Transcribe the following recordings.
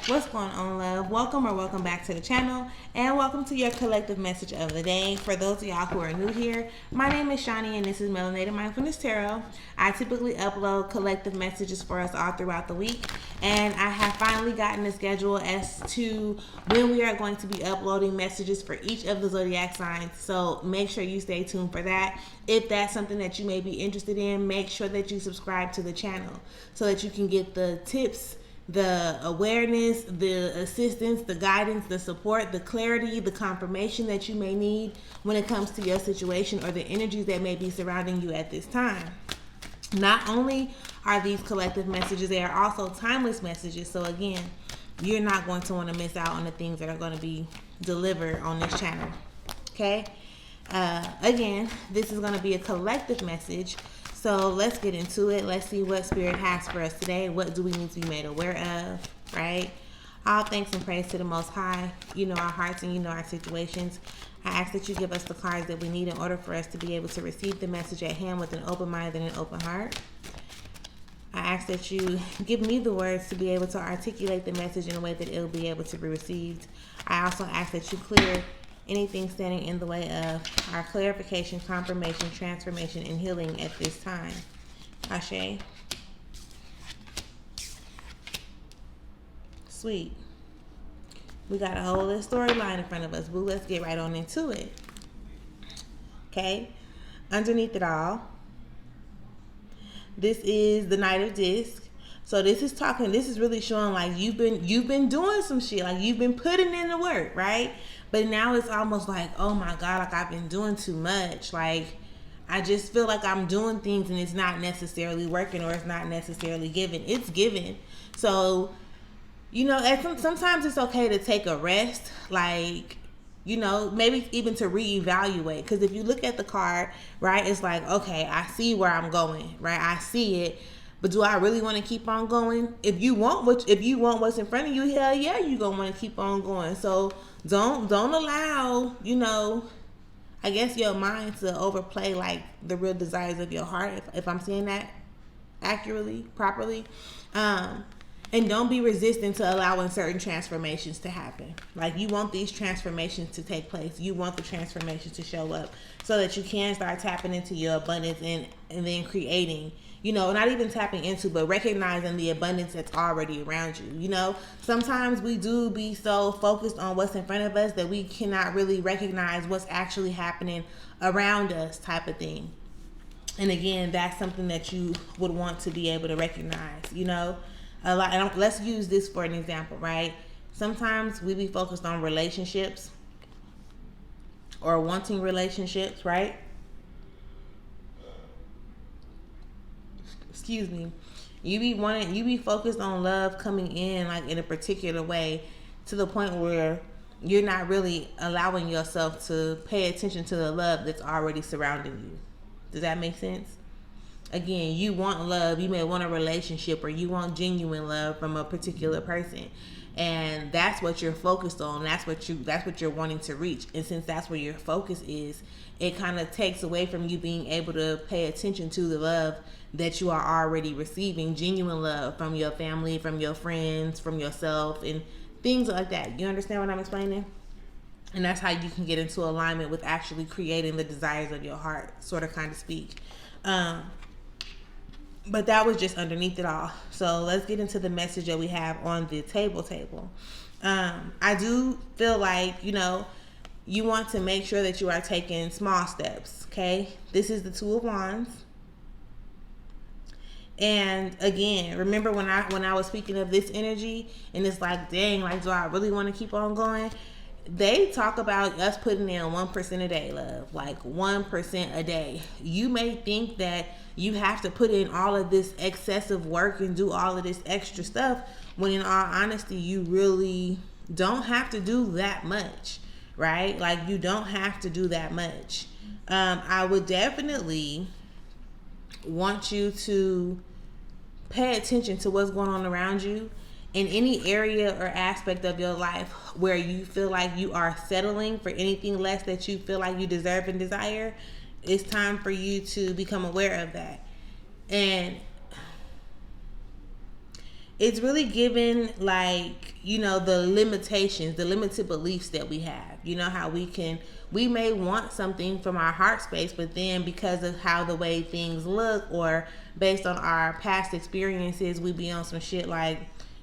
What's going on, love? Welcome or welcome back to the channel, and welcome to your collective message of the day. For those of y'all who are new here, my name is Shani, and this is Melanated Mindfulness Tarot. I typically upload collective messages for us all throughout the week, and I have finally gotten a schedule as to when we are going to be uploading messages for each of the zodiac signs. So make sure you stay tuned for that. If that's something that you may be interested in, make sure that you subscribe to the channel so that you can get the tips, the awareness, the assistance, the guidance, the support, the clarity, the confirmation that you may need when it comes to your situation or the energies that may be surrounding you at this time. Not only are these collective messages, they are also timeless messages. So again, you're not going to want to miss out on the things that are going to be delivered on this channel. Okay? Again, this is going to be a collective message. So let's get into it. Let's see what Spirit has for us today. What do we need to be made aware of, right? All thanks and praise to the Most High. You know our hearts and you know our situations. I ask that you give us the cards that we need in order for us to be able to receive the message at hand with an open mind and an open heart. I ask that you give me the words to be able to articulate the message in a way that it will be able to be received. I also ask that you clear anything standing in the way of our clarification, confirmation, transformation, and healing at this time. Ashe. Sweet. We got a whole little storyline in front of us, boo. Let's get right on into it. Okay. Underneath it all, this is the Knight of Discs. So this is really showing like you've been doing some shit, like you've been putting in the work, right? But now it's almost like, oh my God, like I've been doing too much. Like I just feel like I'm doing things and it's not necessarily working or it's not necessarily giving. It's giving. So, you know, sometimes it's okay to take a rest, like, you know, maybe even to reevaluate. Because if you look at the card, right, it's like, okay, I see where I'm going, right? I see it. But do I really want to keep on going? If you want what's in front of you, hell yeah, you're gonna want to keep on going. So don't allow, you know, I guess your mind to overplay like the real desires of your heart, if I'm saying that accurately, properly. And don't be resistant to allowing certain transformations to happen. Like you want these transformations to take place. You want the transformations to show up so that you can start tapping into your abundance and then creating, you know, not even tapping into, but recognizing the abundance that's already around you. You know, sometimes we do be so focused on what's in front of us that we cannot really recognize what's actually happening around us, type of thing. And again, that's something that you would want to be able to recognize, you know. Let's use this for an example, right? Sometimes we be focused on relationships or wanting relationships, right? Excuse me. You be focused on love coming in like in a particular way to the point where you're not really allowing yourself to pay attention to the love that's already surrounding you. Does that make sense? Again, you want love, you may want a relationship, or you want genuine love from a particular person. And that's what you're focused on. That's what you're wanting to reach. And since that's where your focus is, it kind of takes away from you being able to pay attention to the love that you are already receiving, genuine love from your family, from your friends, from yourself, and things like that. You understand what I'm explaining? And that's how you can get into alignment with actually creating the desires of your heart, sort of, kind of speak. But that was just underneath it all. So let's get into the message that we have on the table. I do feel like, you know, you want to make sure that you are taking small steps, okay? This is the Two of Wands. And again, remember when I was speaking of this energy and it's like, dang, like, do I really want to keep on going? They talk about us putting in 1% a day, love, like 1% a day. You may think that you have to put in all of this excessive work and do all of this extra stuff, when in all honesty, you really don't have to do that much, right? Like you don't have to do that much. I would definitely want you to pay attention to what's going on around you in any area or aspect of your life where you feel like you are settling for anything less that you feel like you deserve and desire. It's time for you to become aware of that. And it's really given, like, you know, the limitations, the limited beliefs that we have. You know how we may want something from our heart space, but then because of how the way things look, or based on our past experiences, we be on some shit like,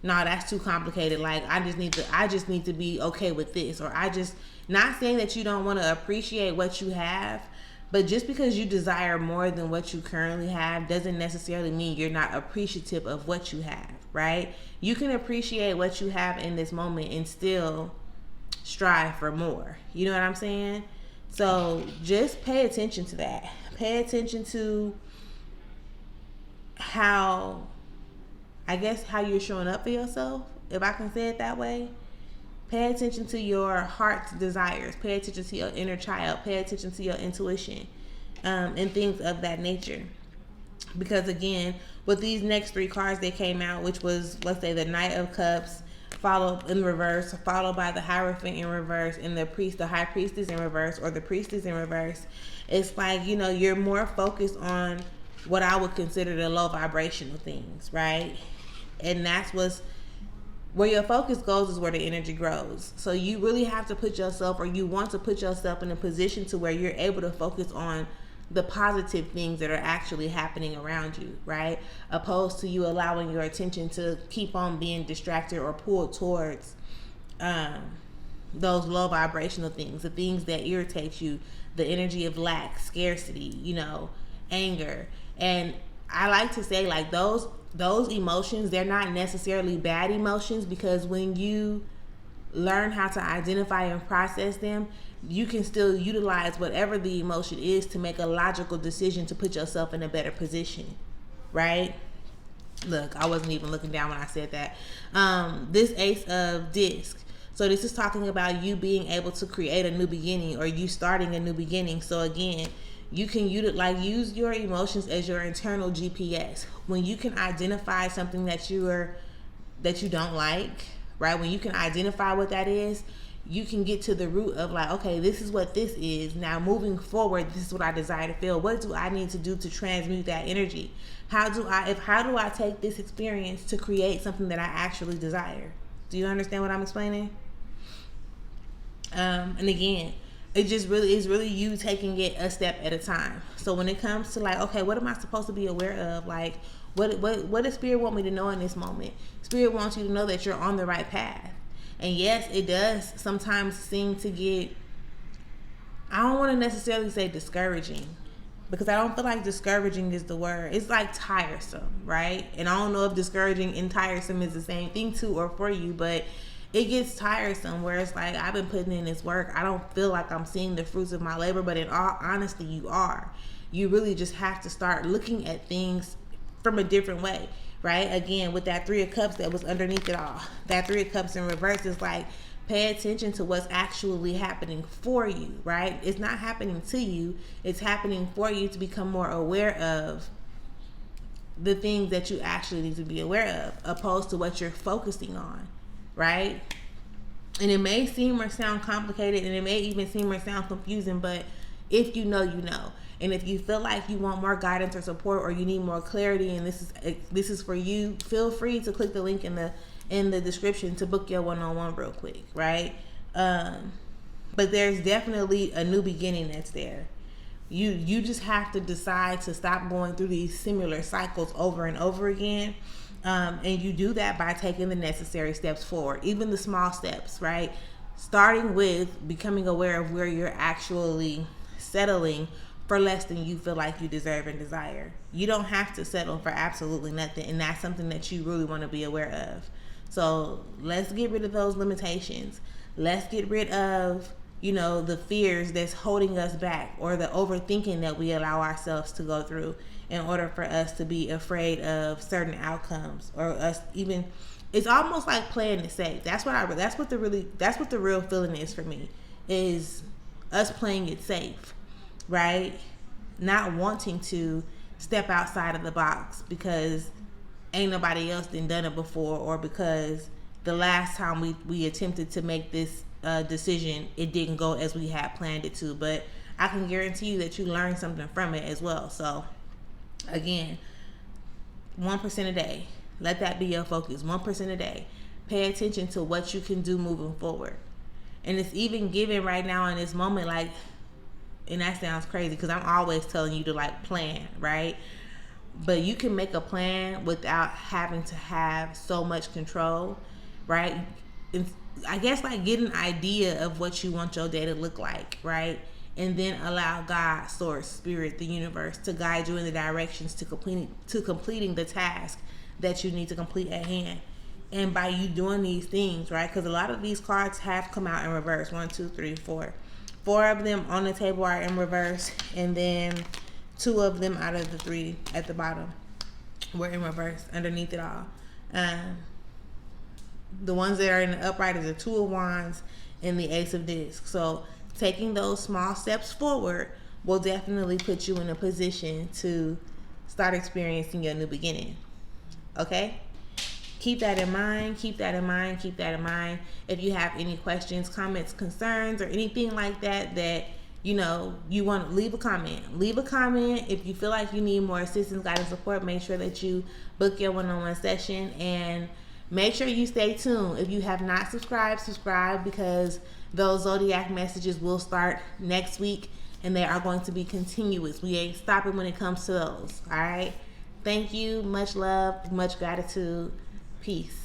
nah, that's too complicated. Like, I just need to be okay with this. Or not saying that you don't want to appreciate what you have, but just because you desire more than what you currently have doesn't necessarily mean you're not appreciative of what you have, right? You can appreciate what you have in this moment and still strive for more. You know what I'm saying? So just pay attention to that. Pay attention to how you're showing up for yourself, if I can say it that way. Pay attention to your heart's desires. Pay attention to your inner child. Pay attention to your intuition, and things of that nature. Because again, with these next 3 cards that came out, which was, let's say, the Knight of Cups, followed in reverse, followed by the Hierophant in reverse, and the High Priestess in reverse, or the Priestess in reverse. It's like, you know, you're more focused on what I would consider the low vibrational things, right? And that's where your focus goes is where the energy grows. So you really have to put yourself, or you want to put yourself in a position to where you're able to focus on the positive things that are actually happening around you, right? Opposed to you allowing your attention to keep on being distracted or pulled towards those low vibrational things, the things that irritate you, the energy of lack, scarcity, you know, anger. And I like to say, like, those emotions, they're not necessarily bad emotions, because when you learn how to identify and process them, you can still utilize whatever the emotion is to make a logical decision to put yourself in a better position, right? Look, I wasn't even looking down when I said that. This Ace of Disc. So this is talking about you being able to create a new beginning, or you starting a new beginning. So again, you can use your emotions as your internal GPS. When you can identify something that you don't like, right? When you can identify what that is, you can get to the root of, like, okay, this is what this is. Now moving forward, this is what I desire to feel. What do I need to do to transmute that energy? How do I take this experience to create something that I actually desire? Do you understand what I'm explaining? And again, is really you taking it a step at a time. So when it comes to, like, okay, what am I supposed to be aware of? Like, what does Spirit want me to know in this moment? Spirit wants you to know that you're on the right path. And yes, it does sometimes seem to get, I don't want to necessarily say discouraging, because I don't feel like discouraging is the word. It's like tiresome, right? And I don't know if discouraging and tiresome is the same thing to or for you, but it gets tiresome where it's like, I've been putting in this work. I don't feel like I'm seeing the fruits of my labor, but in all honesty, you are. You really just have to start looking at things from a different way, right? Again, with that 3 of Cups that was underneath it all, that 3 of Cups in reverse is like, pay attention to what's actually happening for you, right? It's not happening to you. It's happening for you to become more aware of the things that you actually need to be aware of, opposed to what you're focusing on, right? And it may seem or sound complicated, and it may even seem or sound confusing, but if you know, you know. And if you feel like you want more guidance or support, or you need more clarity, and this is for you, feel free to click the link in the description to book your one-on-one real quick, right? But there's definitely a new beginning that's there. You just have to decide to stop going through these similar cycles over and over again. And you do that by taking the necessary steps forward, even the small steps, right? Starting with becoming aware of where you're actually settling for less than you feel like you deserve and desire. You don't have to settle for absolutely nothing, and that's something that you really want to be aware of. So let's get rid of those limitations. Let's get rid of, the fears that's holding us back, or the overthinking that we allow ourselves to go through in order for us to be afraid of certain outcomes, or us even, it's almost like playing it safe. That's what the real feeling is for me, is us playing it safe, right? Not wanting to step outside of the box because ain't nobody else done it before, or because the last time we attempted to make this decision, it didn't go as we had planned it to. But I can guarantee you that you learned something from it as well. So again, 1% a day. Let that be your focus. 1% a day. Pay attention to what you can do moving forward. And it's even given right now in this moment, like, and that sounds crazy because I'm always telling you to like plan, right? But you can make a plan without having to have so much control, right? And I guess like get an idea of what you want your day to look like, right? And then allow God, source, spirit, the universe to guide you in the directions to completing the task that you need to complete at hand. And by you doing these things, right? Because a lot of these cards have come out in reverse. 1, 2, 3, 4. 4 of them on the table are in reverse, and then 2 of them out of the 3 at the bottom were in reverse underneath it all. The ones that are in the upright is the 2 of Wands and the Ace of Discs. So taking those small steps forward will definitely put you in a position to start experiencing your new beginning. Okay? Keep that in mind. Keep that in mind. Keep that in mind. If you have any questions, comments, concerns, or anything like that you want to leave a comment. Leave a comment. If you feel like you need more assistance, guidance, support, make sure that you book your one-on-one session, and make sure you stay tuned. If you have not subscribed, subscribe, because those zodiac messages will start next week, and they are going to be continuous. We ain't stopping when it comes to those. All right. Thank you. Much love. Much gratitude. Peace.